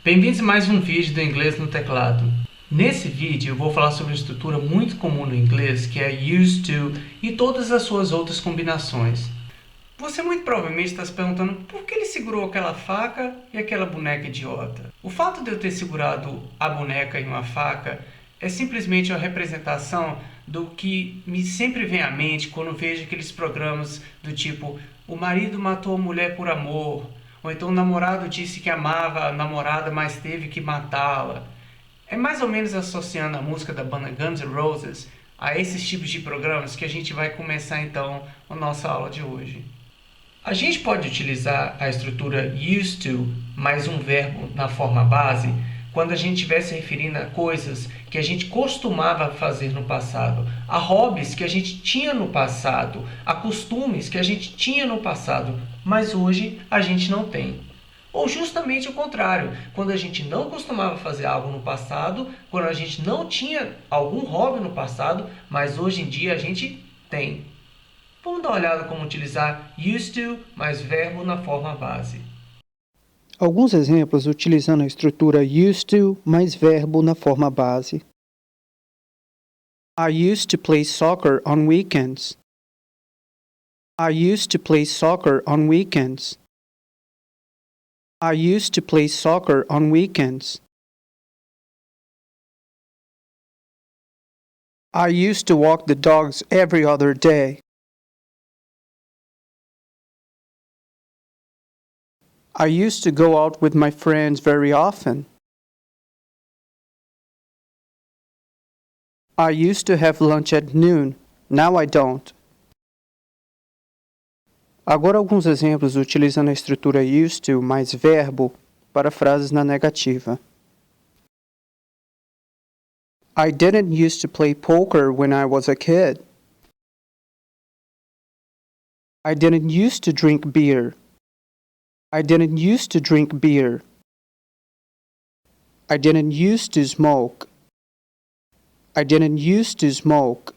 Bem-vindos a mais um vídeo do Inglês no Teclado. Nesse vídeo eu vou falar sobre uma estrutura muito comum no inglês, que é used to e todas as suas outras combinações. Você muito provavelmente está se perguntando por que ele segurou aquela faca e aquela boneca idiota. O fato de eu ter segurado a boneca e uma faca é simplesmente uma representação do que me sempre vem à mente quando vejo aqueles programas do tipo o marido matou a mulher por amor, ou então o namorado disse que amava a namorada, mas teve que matá-la. É mais ou menos associando a música da banda Guns N' Roses a esses tipos de programas que a gente vai começar então a nossa aula de hoje. A gente pode utilizar a estrutura used to mais um verbo na forma base quando a gente estiver se referindo a coisas que a gente costumava fazer no passado, a hobbies que a gente tinha no passado, a costumes que a gente tinha no passado, mas hoje a gente não tem. Ou justamente o contrário, quando a gente não costumava fazer algo no passado, quando a gente não tinha algum hobby no passado, mas hoje em dia a gente tem. Vamos dar uma olhada como utilizar used to mais verbo na forma base. Alguns exemplos utilizando a estrutura used to mais verbo na forma base. I used to play soccer on weekends. I used to play soccer on weekends. I used to play soccer on weekends. I used to walk the dogs every other day. I used to go out with my friends very often. I used to have lunch at noon. Now I don't. Agora alguns exemplos utilizando a estrutura used to mais verbo para frases na negativa. I didn't used to play poker when I was a kid. I didn't used to drink beer. I didn't used to drink beer. I didn't used to smoke. I didn't used to smoke.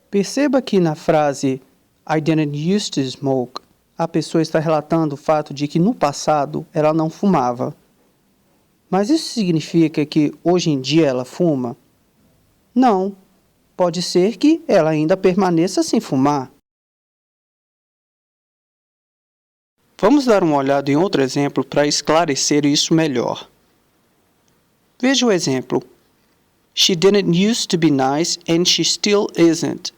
Perceba que na frase I didn't used to smoke, a pessoa está relatando o fato de que no passado ela não fumava. Mas isso significa que hoje em dia ela fuma? Não. Pode ser que ela ainda permaneça sem fumar. Vamos dar uma olhada em outro exemplo para esclarecer isso melhor. Veja o exemplo. She didn't used to be nice and she still isn't.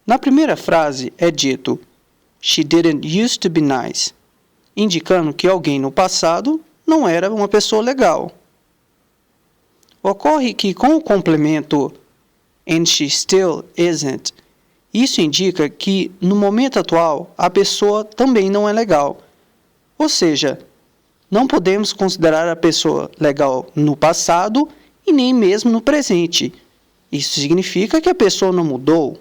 Na primeira frase é dito She didn't used to be nice, indicando que alguém no passado não era uma pessoa legal. Ocorre que com o complemento and she still isn't, isso indica que, no momento atual, a pessoa também não é legal. Ou seja, não podemos considerar a pessoa legal no passado e nem mesmo no presente. Isso significa que a pessoa não mudou.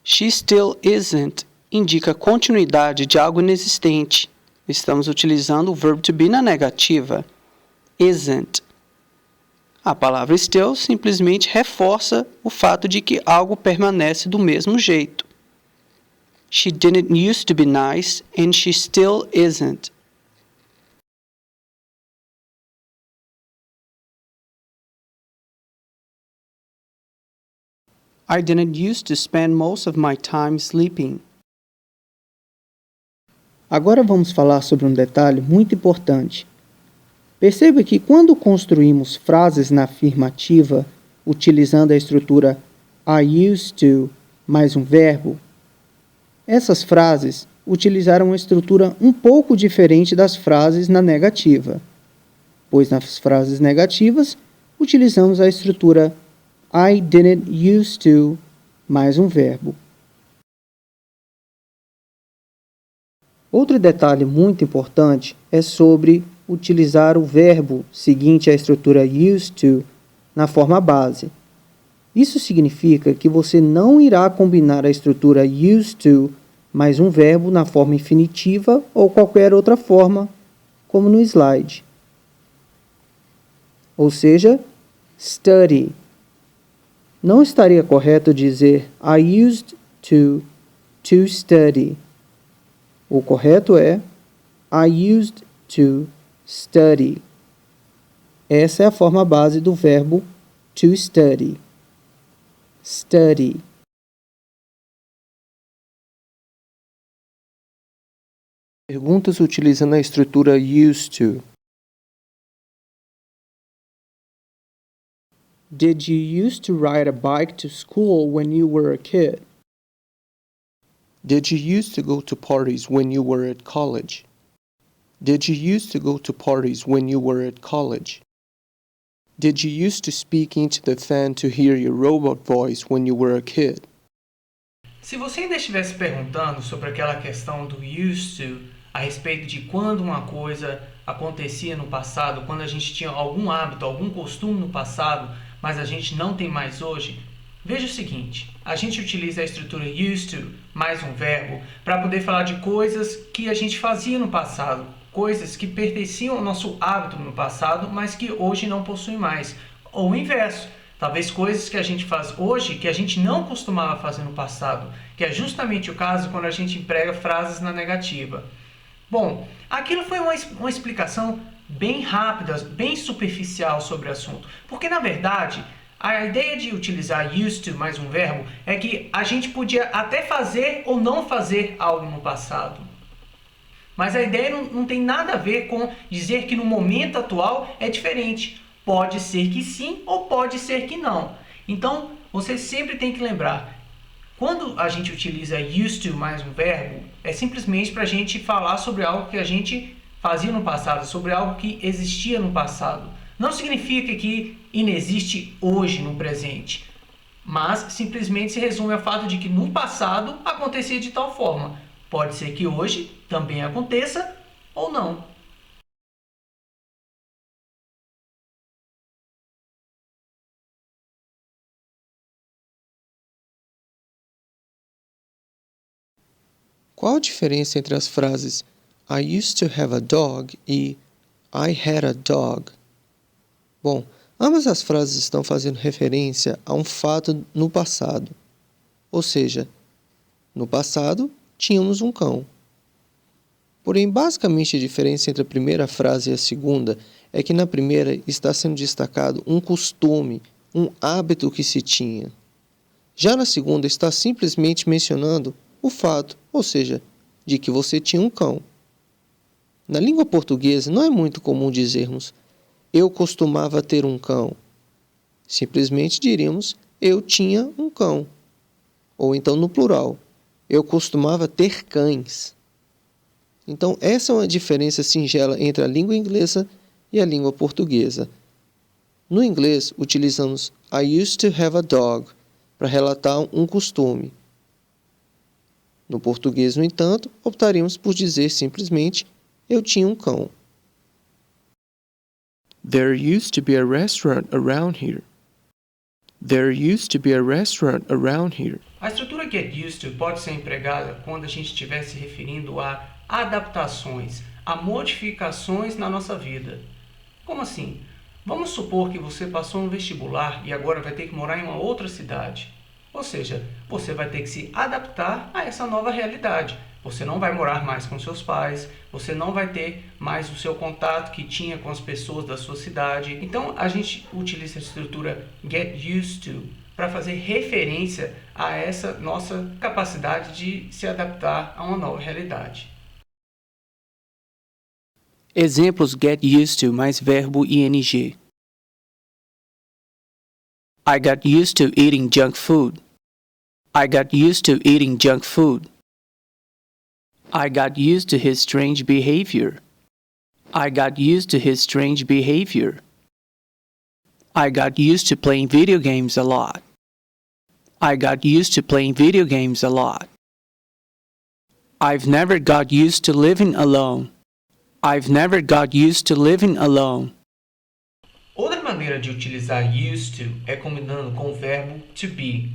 She still isn't indica continuidade de algo inexistente. Estamos utilizando o verbo to be na negativa. Isn't. A palavra still simplesmente reforça o fato de que algo permanece do mesmo jeito. She didn't used to be nice and she still isn't. I didn't used to spend most of my time sleeping. Agora vamos falar sobre um detalhe muito importante. Perceba que quando construímos frases na afirmativa, utilizando a estrutura I used to mais um verbo, essas frases utilizaram uma estrutura um pouco diferente das frases na negativa, pois nas frases negativas utilizamos a estrutura I didn't used to mais um verbo. Outro detalhe muito importante é sobre utilizar o verbo seguinte à estrutura used to na forma base. Isso significa que você não irá combinar a estrutura used to mais um verbo na forma infinitiva ou qualquer outra forma, como no slide. Ou seja, study. Não estaria correto dizer I used to to study. O correto é I used to study. Essa é a forma base do verbo to study. Study. Perguntas utilizando a estrutura used to. Did you used to ride a bike to school when you were a kid? Did you used to go to parties when you were at college? Did you used to go to parties when you were at college? Did you used to speak into the fan to hear your robot voice when you were a kid? Se você ainda estivesse perguntando sobre aquela questão do used to, a respeito de quando uma coisa acontecia no passado, quando a gente tinha algum hábito, algum costume no passado, mas a gente não tem mais hoje, veja o seguinte, a gente utiliza a estrutura used to mais um verbo para poder falar de coisas que a gente fazia no passado, coisas que pertenciam ao nosso hábito no passado, mas que hoje não possuem mais. Ou o inverso, talvez coisas que a gente faz hoje que a gente não costumava fazer no passado, que é justamente o caso quando a gente emprega frases na negativa. Bom, aquilo foi uma explicação bem rápida, bem superficial sobre o assunto, porque na verdade a ideia de utilizar used to mais um verbo é que a gente podia até fazer ou não fazer algo no passado. Mas a ideia não tem nada a ver com dizer que no momento atual é diferente. Pode ser que sim ou pode ser que não. Então, você sempre tem que lembrar, quando a gente utiliza used to mais um verbo, é simplesmente para a gente falar sobre algo que a gente fazia no passado, sobre algo que existia no passado. Não significa que inexiste hoje no presente, mas simplesmente se resume ao fato de que no passado acontecia de tal forma. Pode ser que hoje também aconteça ou não. Qual a diferença entre as frases I used to have a dog e I had a dog? Bom, ambas as frases estão fazendo referência a um fato no passado. Ou seja, no passado tínhamos um cão. Porém, basicamente a diferença entre a primeira frase e a segunda é que na primeira está sendo destacado um costume, um hábito que se tinha. Já na segunda está simplesmente mencionando o fato, ou seja, de que você tinha um cão. Na língua portuguesa não é muito comum dizermos eu costumava ter um cão. Simplesmente diríamos eu tinha um cão. Ou então no plural, eu costumava ter cães. Então essa é uma diferença singela entre a língua inglesa e a língua portuguesa. No inglês utilizamos I used to have a dog para relatar um costume. No português, no entanto, optaríamos por dizer simplesmente eu tinha um cão. There used to be a restaurant around here. There used to be a restaurant around here. A estrutura get used to pode ser empregada quando a gente estiver se referindo a adaptações, a modificações na nossa vida. Como assim? Vamos supor que você passou no vestibular e agora vai ter que morar em uma outra cidade. Ou seja, você vai ter que se adaptar a essa nova realidade. Você não vai morar mais com seus pais, você não vai ter mais o seu contato que tinha com as pessoas da sua cidade. Então, a gente utiliza a estrutura get used to para fazer referência a essa nossa capacidade de se adaptar a uma nova realidade. Exemplos get used to mais verbo ing. I got used to eating junk food. I got used to eating junk food. I got used to his strange behavior. I got used to his strange behavior. I got used to playing video games a lot. I got used to playing video games a lot. I've never got used to living alone. I've never got used to living alone. Outra maneira de utilizar used to é combinando com o verbo to be.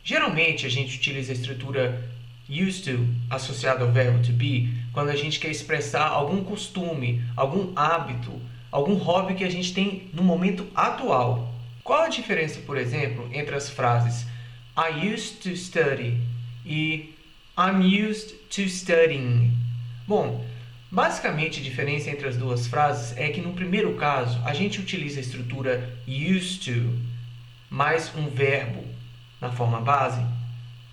Geralmente a gente utiliza a estrutura used to associada ao verbo to be quando a gente quer expressar algum costume, algum hábito, algum hobby que a gente tem no momento atual. Qual a diferença, por exemplo, entre as frases I used to study e I'm used to studying. Bom, basicamente a diferença entre as duas frases é que no primeiro caso a gente utiliza a estrutura used to mais um verbo na forma base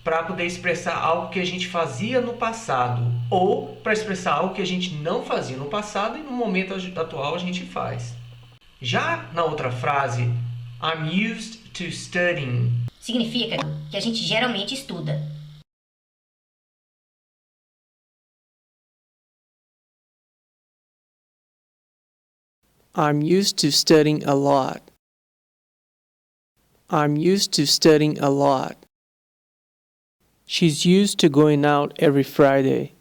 para poder expressar algo que a gente fazia no passado ou para expressar algo que a gente não fazia no passado e no momento atual a gente faz. Já na outra frase, I'm used to studying, significa que a gente geralmente estuda. I'm used to studying a lot. I'm used to studying a lot. She's used to going out every Friday.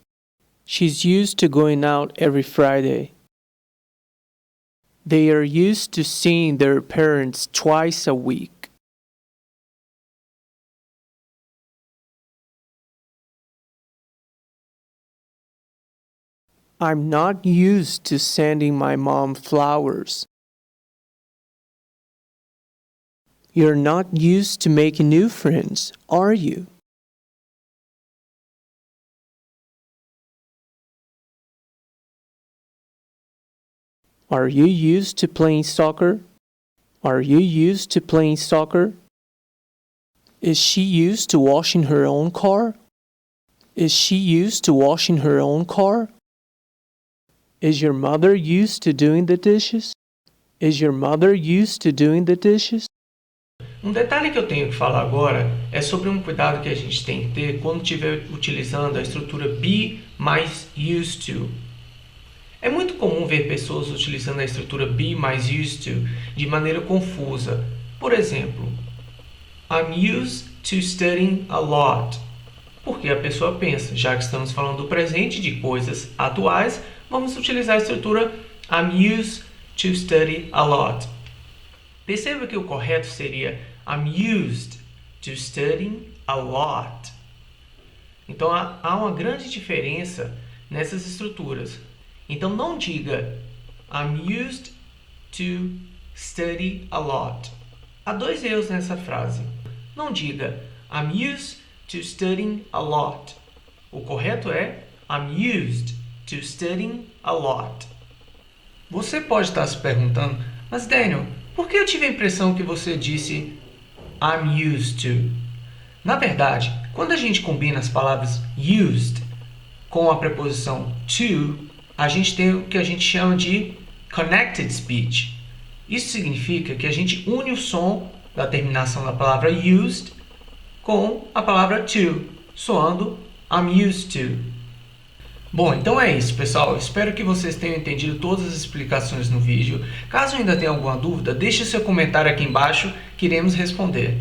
She's used to going out every Friday. They are used to seeing their parents twice a week. I'm not used to sending my mom flowers. You're not used to making new friends, are you? Are you used to playing soccer? Are you used to playing soccer? Is she used to washing her own car? Is she used to washing her own car? Is your mother used to doing the dishes? Is your mother used to doing the dishes? detalhe que eu tenho que falar agora é sobre um cuidado que a gente tem que ter quando estiver utilizando a estrutura be mais used to. É muito comum ver pessoas utilizando a estrutura be mais used to de maneira confusa. Por exemplo, I'm used to studying a lot. Porque a pessoa pensa, já que estamos falando do presente, de coisas atuais, vamos utilizar a estrutura I'm used to study a lot. Perceba que o correto seria I'm used to studying a lot. Então há uma grande diferença nessas estruturas. Então não diga I'm used to study a lot. Há dois erros nessa frase. Não diga I'm used to studying a lot. O correto é I'm used to studying a lot. Você pode estar se perguntando, mas Daniel, por que eu tive a impressão que você disse I'm used to? Na verdade, quando a gente combina as palavras used com a preposição to, a gente tem o que a gente chama de connected speech. Isso significa que a gente une o som da terminação da palavra used com a palavra to, soando I'm used to. Bom, então é isso, pessoal. Espero que vocês tenham entendido todas as explicações no vídeo. Caso ainda tenha alguma dúvida, deixe seu comentário aqui embaixo que iremos responder.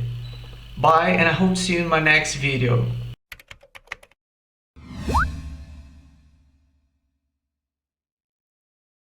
Bye and I hope to see you in my next video.